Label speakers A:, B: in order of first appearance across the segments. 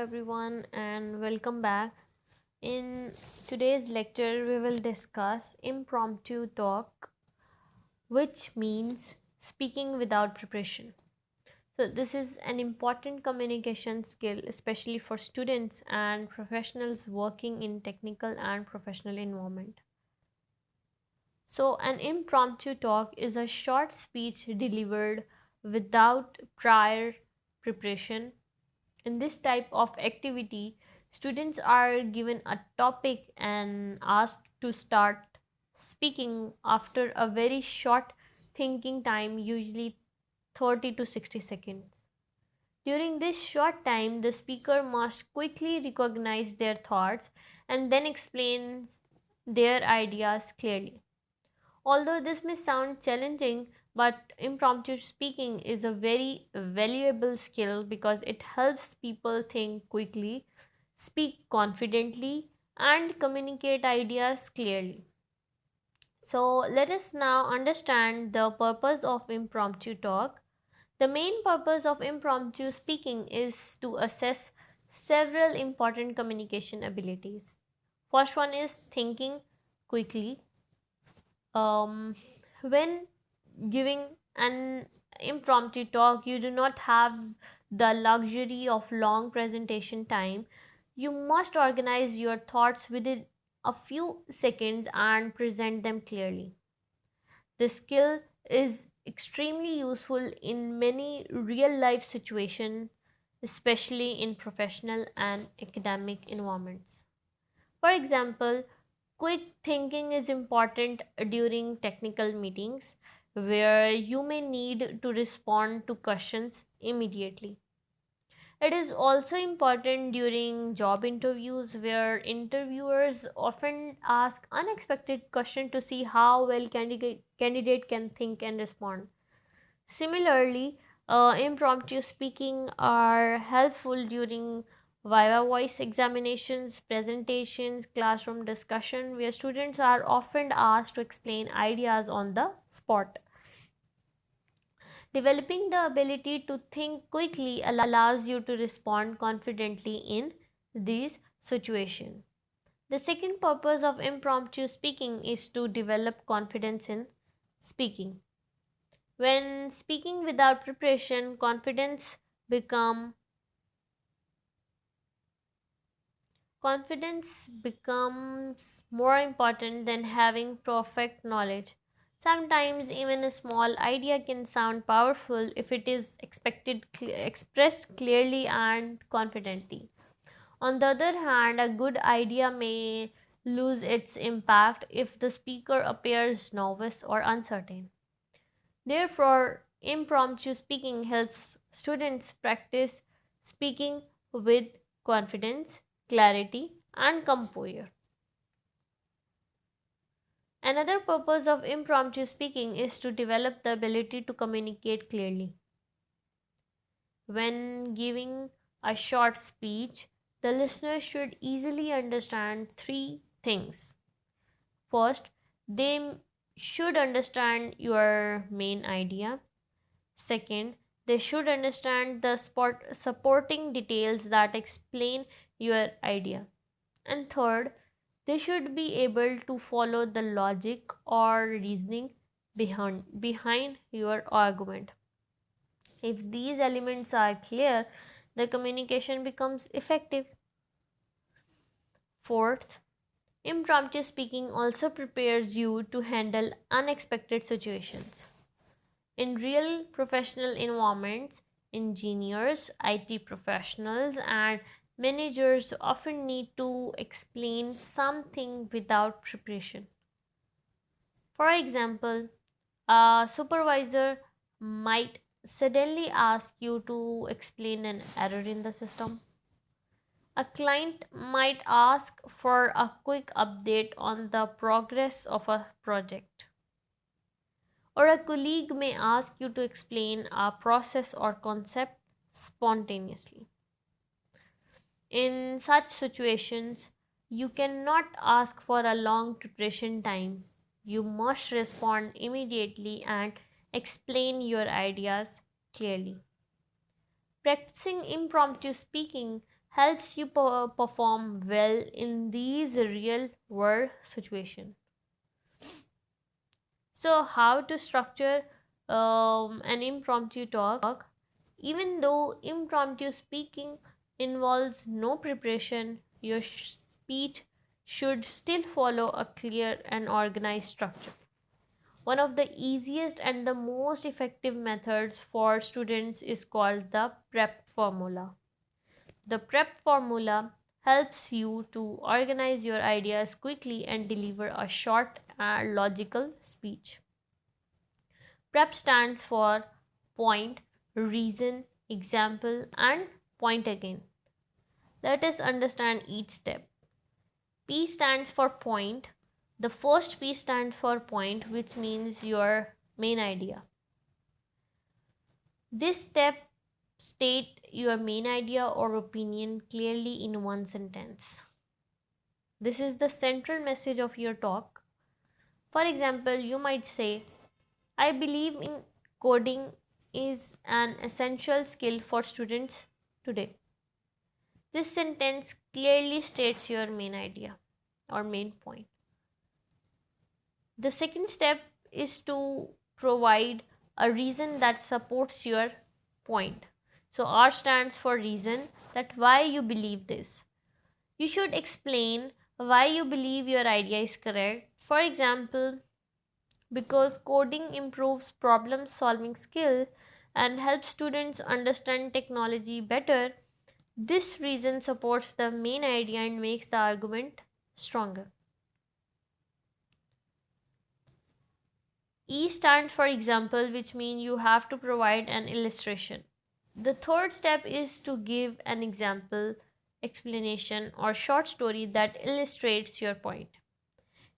A: everyone, and welcome back. In today's lecture, we will discuss impromptu talk, which means speaking without preparation. So, this is an important communication skill, especially for students and professionals working in technical and professional environment. So, an impromptu talk is a short speech delivered without prior preparation. In this type of activity, students are given a topic and asked to start speaking after a very short thinking time, usually 30 to 60 seconds. During this short time, the speaker must quickly recognize their thoughts and then explain their ideas clearly. Although this may sound challenging, but impromptu speaking is a very valuable skill because it helps people think quickly, speak confidently, and communicate ideas clearly. So, let us now understand the purpose of impromptu talk. The main purpose of impromptu speaking is to assess several important communication abilities. First one is thinking quickly. When giving an impromptu talk, you do not have the luxury of long presentation time. You must organize your thoughts within a few seconds and present them clearly. This skill is extremely useful in many real life situations, especially in professional and academic environments. For example, quick thinking is important during technical meetings where you may need to respond to questions immediately. It is also important during job interviews where interviewers often ask unexpected questions to see how well candidate can think and respond. Similarly, impromptu speaking are helpful during Viva voice examinations, presentations, classroom discussion, where students are often asked to explain ideas on the spot. Developing the ability to think quickly allows you to respond confidently in these situations. The second purpose of impromptu speaking is to develop confidence in speaking. When speaking without preparation, confidence becomes more important than having perfect knowledge. Sometimes even a small idea can sound powerful if it is expressed clearly and confidently. On the other hand, a good idea may lose its impact if the speaker appears nervous or uncertain. Therefore, impromptu speaking helps students practice speaking with confidence, clarity, and composure. Another purpose of impromptu speaking is to develop the ability to communicate clearly. When giving a short speech, the listener should easily understand three things. First, they should understand your main idea. Second, they should understand the supporting details that explain your idea. And third, they should be able to follow the logic or reasoning behind your argument. If these elements are clear, the communication becomes effective. Fourth, impromptu speaking also prepares you to handle unexpected situations. In real professional environments, engineers, IT professionals, and managers often need to explain something without preparation. For example, a supervisor might suddenly ask you to explain an error in the system. A client might ask for a quick update on the progress of a project. Or a colleague may ask you to explain a process or concept spontaneously. In such situations, you cannot ask for a long preparation time. You must respond immediately and explain your ideas clearly. Practicing impromptu speaking helps you perform well in these real world situations. So, how to structure an impromptu talk? Even though impromptu speaking involves no preparation, your speech should still follow a clear and organized structure. One of the easiest and the most effective methods for students is called the PrEP formula. The PrEP formula helps you to organize your ideas quickly and deliver a short and logical speech. PrEP stands for point, reason, example, and point again. Let us understand each step. P stands for point. The first P stands for point, which means your main idea. This step state your main idea or opinion clearly in one sentence. This is the central message of your talk. For example, you might say, I believe in coding is an essential skill for students today. This sentence clearly states your main idea or main point. The second step is to provide a reason that supports your point. So R stands for reason, that why you believe this. You should explain why you believe your idea is correct. For example, because coding improves problem solving skill and helps students understand technology better. This reason supports the main idea and makes the argument stronger. E stands for example, which means you have to provide an illustration. The third step is to give an example, explanation, or short story that illustrates your point.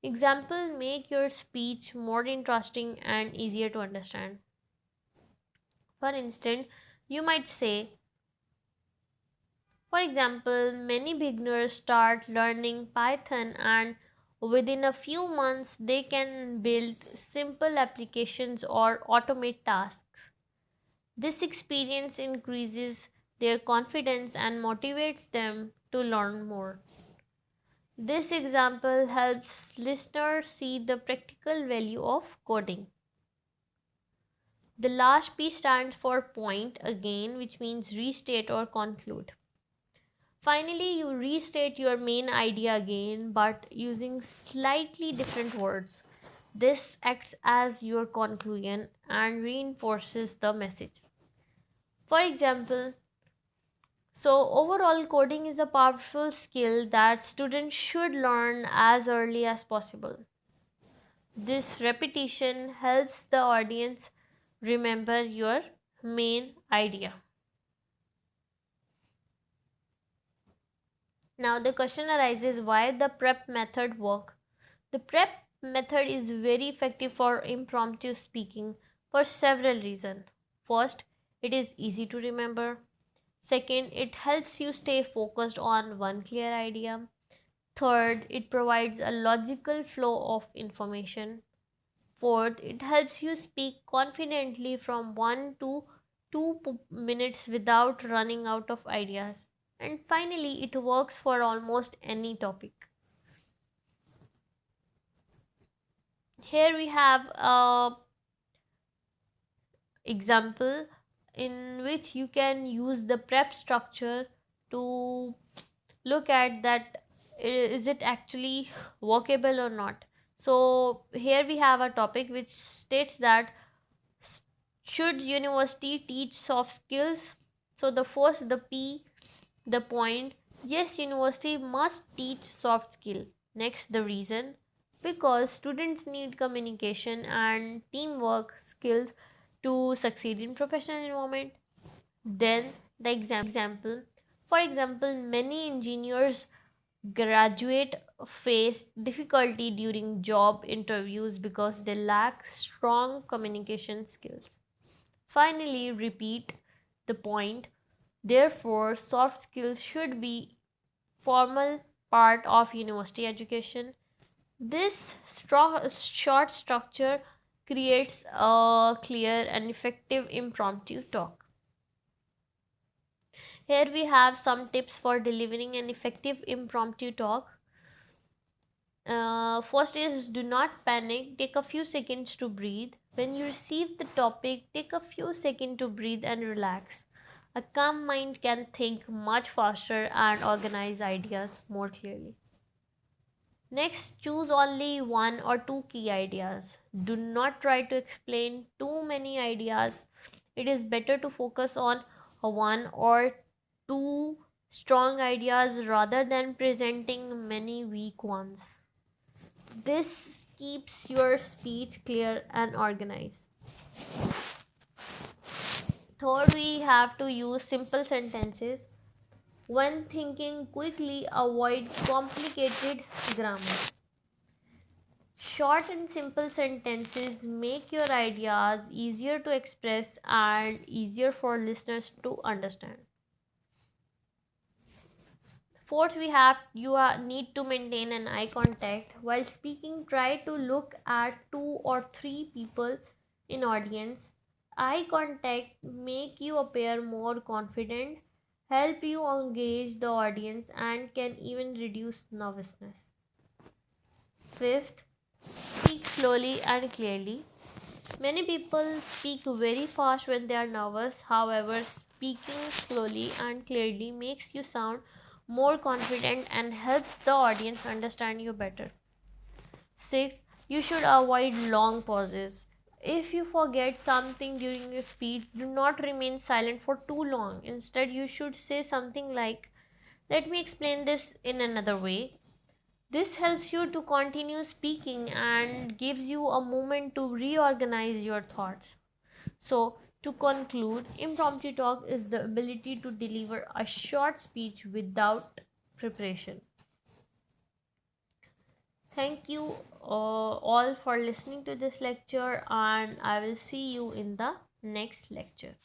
A: Example make your speech more interesting and easier to understand. For instance, you might say, for example, many beginners start learning Python and within a few months they can build simple applications or automate tasks. This experience increases their confidence and motivates them to learn more. This example helps listeners see the practical value of coding. The last P stands for point again, which means restate or conclude. Finally, you restate your main idea again but using slightly different words. This acts as your conclusion and reinforces the message. For example, so overall, coding is a powerful skill that students should learn as early as possible. This repetition helps the audience remember your main idea. Now the question arises, why the PrEP method work? The PrEP method is very effective for impromptu speaking for several reasons. First, it is easy to remember. Second, it helps you stay focused on one clear idea. Third, it provides a logical flow of information. Fourth, it helps you speak confidently from 1 to 2 minutes without running out of ideas. And finally, it works for almost any topic. Here we have a example in which you can use the PrEP structure to look at that is it actually workable or not. So here we have a topic which states that should university teach soft skills? So the first, the P, the point, yes, university must teach soft skill. Next, the reason, because students need communication and teamwork skills to succeed in professional environment. Then the example, for example, many engineers graduate face difficulty during job interviews because they lack strong communication skills. Finally, repeat the point. Therefore, soft skills should be formal part of university education. This short structure creates a clear and effective impromptu talk. Here we have some tips for delivering an effective impromptu talk. First is do not panic, take a few seconds to breathe. When you receive the topic, take a few seconds to breathe and relax. A calm mind can think much faster and organize ideas more clearly. Next, choose only one or two key ideas. Do not try to explain too many ideas. It is better to focus on one or two strong ideas rather than presenting many weak ones. This keeps your speech clear and organized. Third, we have to use simple sentences. When thinking quickly, avoid complicated grammar. Short and simple sentences make your ideas easier to express and easier for listeners to understand. Fourth, we have need to maintain an eye contact while speaking. Try to look at two or three people in audience. Eye contact make you appear more confident, help you engage the audience, and can even reduce nervousness. Fifth, speak slowly and clearly. Many people speak very fast when they are nervous. However, speaking slowly and clearly makes you sound more confident and helps the audience understand you better. 6. You should avoid long pauses. If you forget something during a speech, do not remain silent for too long. Instead, you should say something like, "Let me explain this in another way." This helps you to continue speaking and gives you a moment to reorganize your thoughts. So, to conclude, impromptu talk is the ability to deliver a short speech without preparation. Thank you all for listening to this lecture, and I will see you in the next lecture.